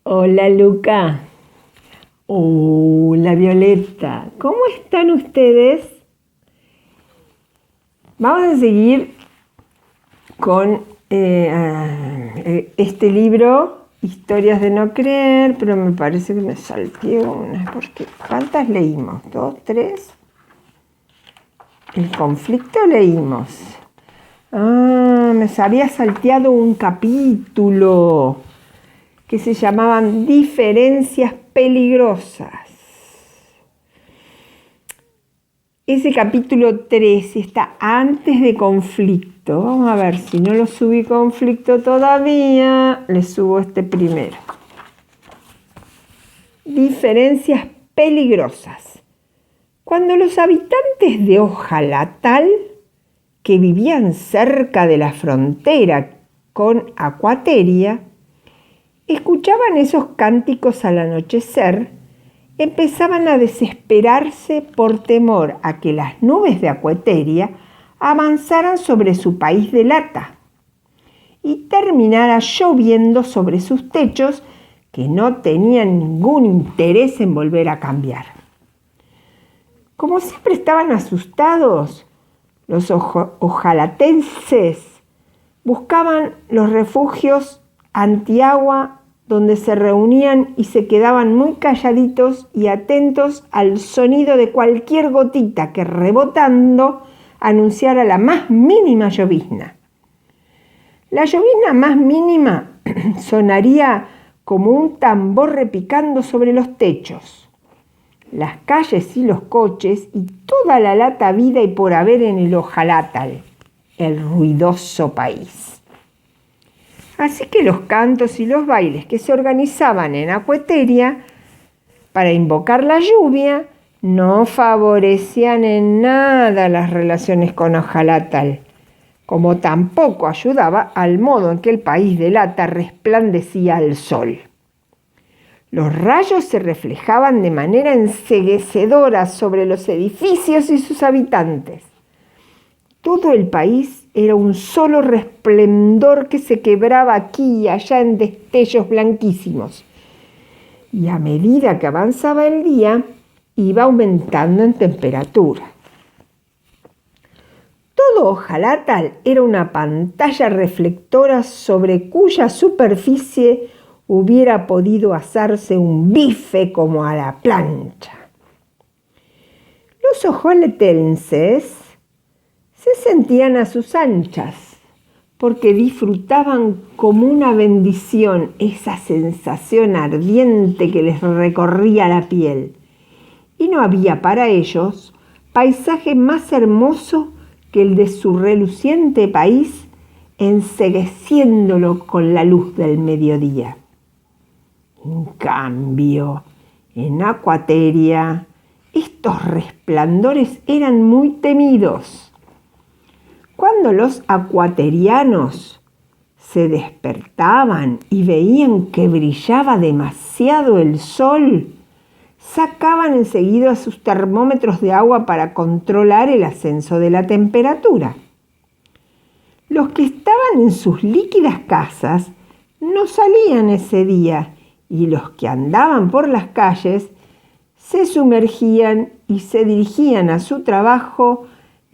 Hola Luca, hola Violeta, ¿cómo están ustedes? Vamos a seguir con este libro, Historias de no creer, pero me parece que me salté una, porque ¿cuántas leímos? ¿Dos, tres? El conflicto leímos. Me había salteado un capítulo que se llamaban Diferencias peligrosas. Ese capítulo 3 está antes de conflicto. Vamos a ver, si no lo subí conflicto todavía, le subo este primero. Diferencias peligrosas. Cuando los habitantes de Ojalatal, que vivían cerca de la frontera con Acuateria, escuchaban esos cánticos al anochecer, empezaban a desesperarse por temor a que las nubes de Acuateria avanzaran sobre su país de lata y terminara lloviendo sobre sus techos que no tenían ningún interés en volver a cambiar. Como siempre estaban asustados, los ojalatenses buscaban los refugios antiagua donde se reunían y se quedaban muy calladitos y atentos al sonido de cualquier gotita que rebotando anunciara la más mínima llovizna. La llovizna más mínima sonaría como un tambor repicando sobre los techos, las calles y los coches y toda la lata vida y por haber en el Ojalatal, el ruidoso país. Así que los cantos y los bailes que se organizaban en Acuateria para invocar la lluvia no favorecían en nada las relaciones con Ojalatal, como tampoco ayudaba al modo en que el país de lata resplandecía al sol. Los rayos se reflejaban de manera enceguecedora sobre los edificios y sus habitantes. Todo el país era un solo resplendor que se quebraba aquí y allá en destellos blanquísimos. Y a medida que avanzaba el día, iba aumentando en temperatura. Todo Ojalatal era una pantalla reflectora sobre cuya superficie hubiera podido asarse un bife como a la plancha. Los ojalatenses se sentían a sus anchas, porque disfrutaban como una bendición esa sensación ardiente que les recorría la piel, y no había para ellos paisaje más hermoso que el de su reluciente país, encegueciéndolo con la luz del mediodía. En cambio, en Acuateria, estos resplandores eran muy temidos. Cuando los acuaterianos se despertaban y veían que brillaba demasiado el sol, sacaban enseguida sus termómetros de agua para controlar el ascenso de la temperatura. Los que estaban en sus líquidas casas no salían ese día y los que andaban por las calles se sumergían y se dirigían a su trabajo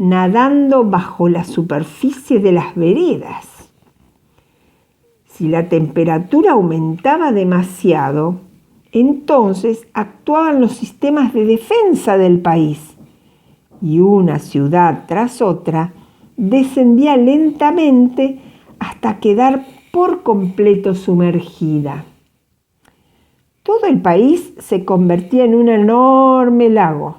nadando bajo la superficie de las veredas. Si la temperatura aumentaba demasiado, entonces actuaban los sistemas de defensa del país y una ciudad tras otra descendía lentamente hasta quedar por completo sumergida. Todo el país se convertía en un enorme lago,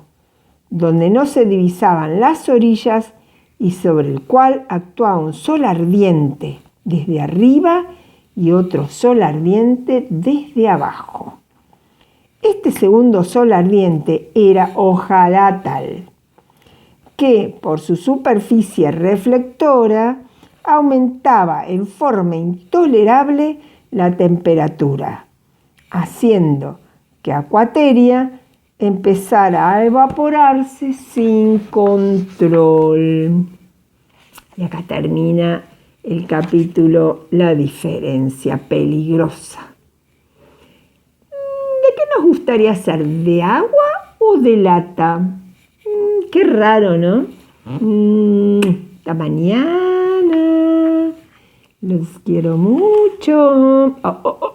donde no se divisaban las orillas y sobre el cual actuaba un sol ardiente desde arriba y otro sol ardiente desde abajo. Este segundo sol ardiente era Ojalatal, que por su superficie reflectora aumentaba en forma intolerable la temperatura, haciendo que Acuateria empezara a evaporarse sin control. Y acá termina el capítulo La diferencia peligrosa. gustaría ser? ¿De agua o de lata? Qué raro, ¿no? Hasta mañana. Los quiero mucho. Oh, oh, oh.